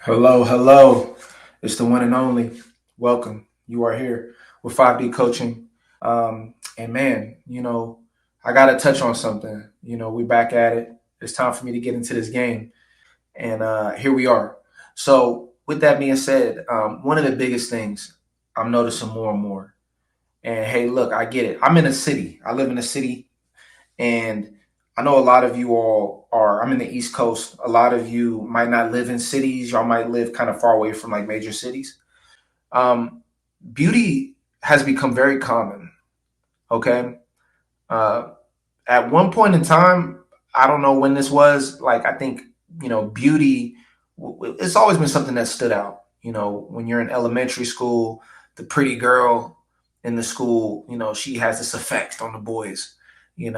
Hello, hello. It's the one and only. Welcome. You are here with 5D Coaching. And man, I got to touch on something. We back at it. It's time for me to get into this game. And here we are. So, with that being said, one of the biggest things I'm noticing more and more. And hey, look, I get it. I'm in a city. I live in a city. And I know a lot of you all are, I'm in the East Coast. A lot of you might not live in cities. Y'all might live kind of far away from like major cities. Um, Beauty has become very common. Okay. Uh, at one point in time, I don't know when this was, like, I think, beauty, it's always been something that stood out. When you're in elementary school, the pretty girl in the school, she has this effect on the boys, and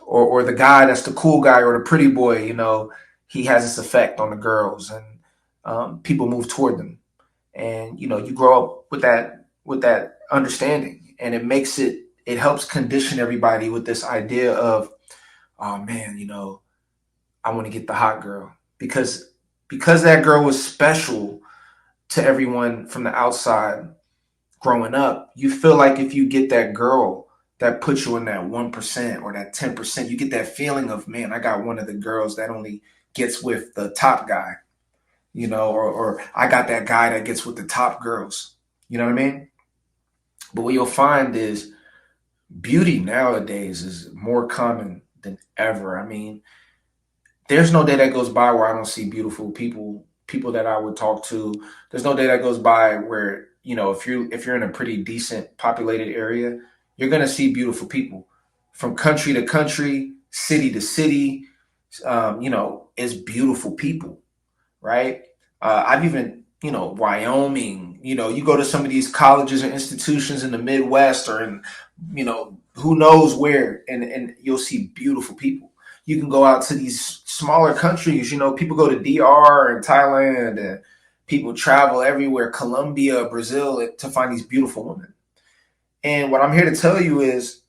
or the guy that's the cool guy or the pretty boy, he has this effect on the girls, and people move toward them, and you grow up with that understanding, and it helps condition everybody with this idea of, oh man, I want to get the hot girl because that girl was special to everyone from the outside growing up. You feel like if you get that girl that puts you in that 1% or that 10%, you get that feeling of, man, I got one of the girls that only gets with the top guy, or I got that guy that gets with the top girls. You know what I mean? But what you'll find is beauty nowadays is more common than ever. I mean, there's no day that goes by where I don't see beautiful people that I would talk to. There's no day that goes by where, if you're in a pretty decent populated area, you're gonna see beautiful people from country to country, city to city. It's beautiful people, right? I've even, Wyoming. You go to some of these colleges and institutions in the Midwest or in, who knows where, and you'll see beautiful people. You can go out to these smaller countries. People go to DR and Thailand, and people travel everywhere, Colombia, Brazil, to find these beautiful women. And what I'm here to tell you is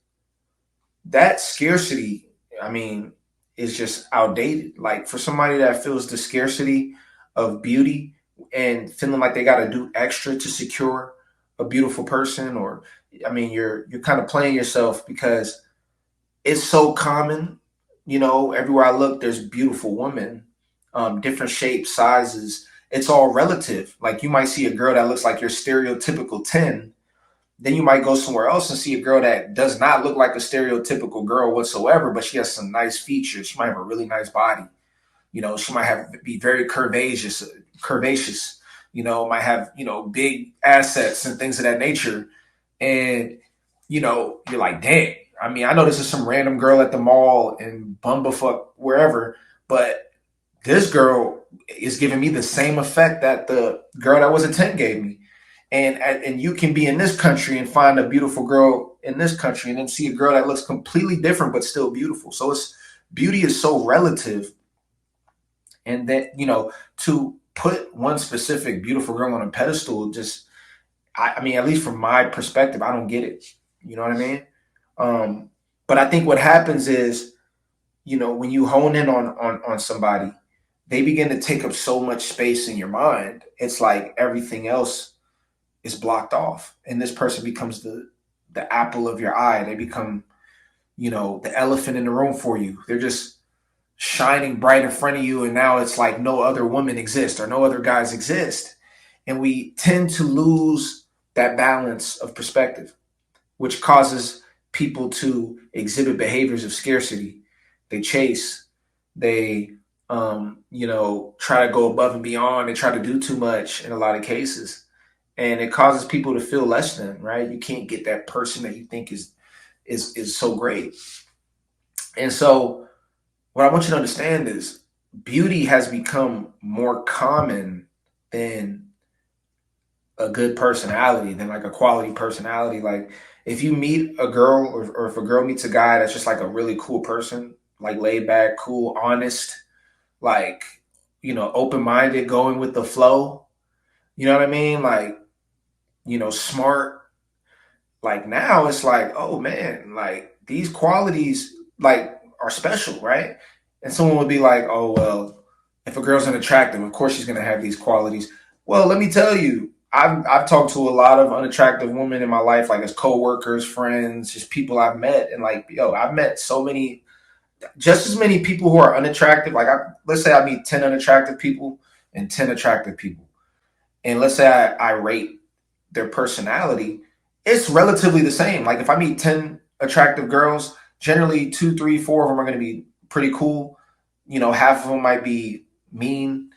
that scarcity, I mean, is just outdated. Like, for somebody that feels the scarcity of beauty and feeling like they got to do extra to secure a beautiful person, or, I mean, you're kind of playing yourself, because it's so common. Everywhere I look, there's beautiful women, different shapes, sizes. It's all relative. Like, you might see a girl that looks like your stereotypical 10. Then you might go somewhere else and see a girl that does not look like a stereotypical girl whatsoever, but she has some nice features. She might have a really nice body. She might be very curvaceous. Might have, big assets and things of that nature. And, you're like, dang. I mean, I know this is some random girl at the mall in Bumblefuck, wherever, but this girl is giving me the same effect that the girl that was a 10 gave me. And you can be in this country and find a beautiful girl in this country, and then see a girl that looks completely different but still beautiful. So beauty is so relative, and that, to put one specific beautiful girl on a pedestal, just, I mean, at least from my perspective, I don't get it. You know what I mean? But I think what happens is, when you hone in on somebody, they begin to take up so much space in your mind. It's like everything else is blocked off, and this person becomes the apple of your eye. They become, the elephant in the room for you. They're just shining bright in front of you, and now it's like no other women exist or no other guys exist, and we tend to lose that balance of perspective, which causes people to exhibit behaviors of scarcity. They chase, they try to go above and beyond, they try to do too much in a lot of cases, and it causes people to feel less than, right? You can't get that person that you think is so great. And so what I want you to understand is beauty has become more common than a good personality, than like a quality personality. Like, if you meet a girl, or if a girl meets a guy that's just like a really cool person, like laid back, cool, honest, like, open minded, going with the flow, you know what I mean? Like, smart. Like, now it's like, oh man, like these qualities like are special, right? And someone would be like, oh well, if a girl's unattractive, of course she's gonna have these qualities. Well, let me tell you, I've talked to a lot of unattractive women in my life, like as coworkers, friends, just people I've met, and like, yo, I've met so many, just as many people who are unattractive. Like, let's say I meet 10 unattractive people and 10 attractive people, and let's say I rate their personality, it's relatively the same. Like, if I meet 10 attractive girls, generally two, three, four of them are going to be pretty cool. Half of them might be mean.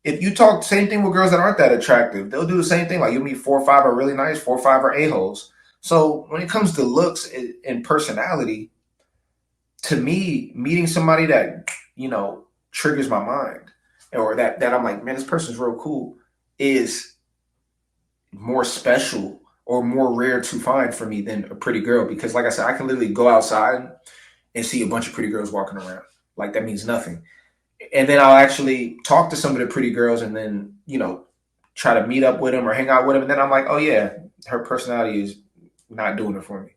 If you talk same thing with girls that aren't that attractive, they'll do the same thing. Like, you'll meet 4 or 5 are really nice, 4 or 5 are a-holes. So when it comes to looks and personality, to me, meeting somebody that, triggers my mind, or that I'm like, man, this person's real cool, is more special or more rare to find for me than a pretty girl. Because like I said, I can literally go outside and see a bunch of pretty girls walking around. Like, that means nothing. And then I'll actually talk to some of the pretty girls and then, try to meet up with them or hang out with them. And then I'm like, oh yeah, her personality is not doing it for me.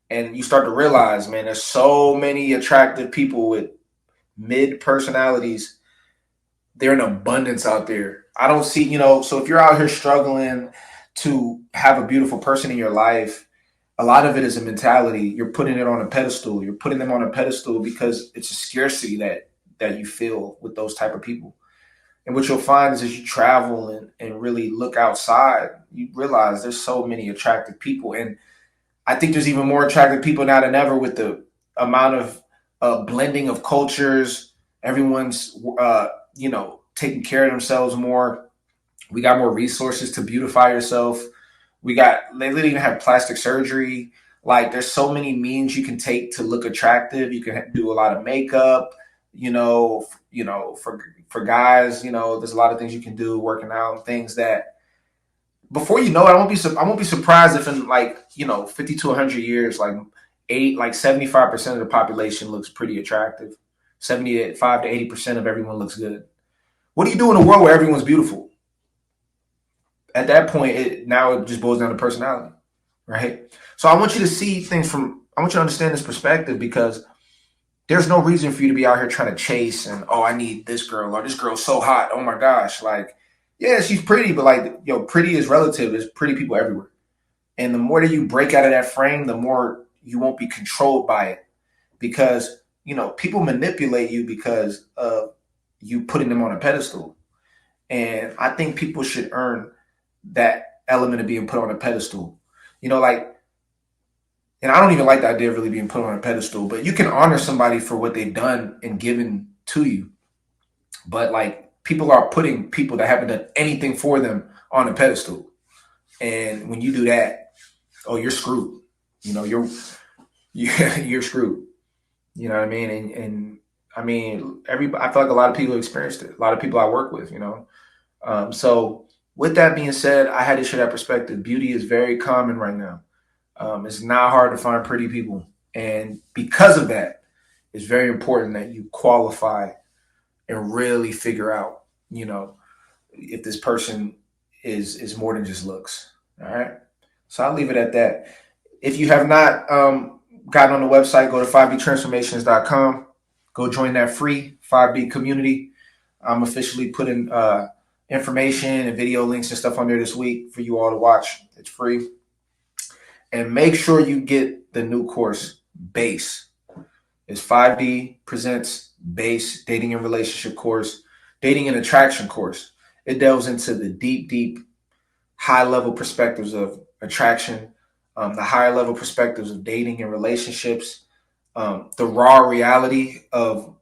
And you start to realize, man, there's so many attractive people with mid personalities. They're in abundance out there. I don't see, so if you're out here struggling to have a beautiful person in your life, a lot of it is a mentality. You're putting it on a pedestal. You're putting them on a pedestal because it's a scarcity that you feel with those type of people. And what you'll find is, as you travel and really look outside, you realize there's so many attractive people. And I think there's even more attractive people now than ever with the amount of blending of cultures. Everyone's, taking care of themselves more. We got more resources to beautify yourself. They literally even have plastic surgery. Like, there's so many means you can take to look attractive. You can do a lot of makeup, for guys, there's a lot of things you can do, working out, things that before you know it, I won't be surprised if in 50 to 100 years, like 75% of the population looks pretty attractive. 75 to 80% of everyone looks good. What do you do in a world where everyone's beautiful? At that point, it just boils down to personality, right? So I want you to understand this perspective, because there's no reason for you to be out here trying to chase and, oh, I need this girl, or this girl's so hot. Oh my gosh. Like, yeah, she's pretty, but pretty is relative. There's pretty people everywhere. And the more that you break out of that frame, the more you won't be controlled by it, because, people manipulate you because of you putting them on a pedestal. And I think people should earn that element of being put on a pedestal. And I don't even like the idea of really being put on a pedestal, but you can honor somebody for what they've done and given to you. But people are putting people that haven't done anything for them on a pedestal. And when you do that, oh, you're screwed. You're screwed. You know what I mean? And I mean, I feel like a lot of people experienced it. A lot of people I work with, So with that being said, I had to share that perspective. Beauty is very common right now. It's not hard to find pretty people. And because of that, it's very important that you qualify and really figure out, if this person is more than just looks. All right. So I'll leave it at that. If you have not gotten on the website, go to 5dtransformations.com. Go join that free 5D community. I'm officially putting information and video links and stuff on there this week for you all to watch. It's free. And make sure you get the new course, Base. It's 5D presents Base, dating and relationship course, dating and attraction course. It delves into the deep, high-level perspectives of attraction, the higher-level perspectives of dating and relationships, the raw reality of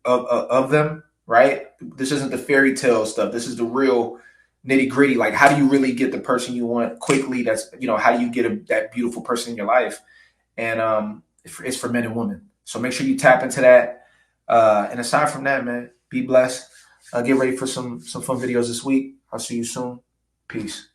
them, right? This isn't the fairy tale stuff. This is the real nitty gritty. Like, how do you really get the person you want quickly? That's, how do you get that beautiful person in your life? And it's for men and women. So make sure you tap into that. And aside from that, man, be blessed. Get ready for some fun videos this week. I'll see you soon. Peace.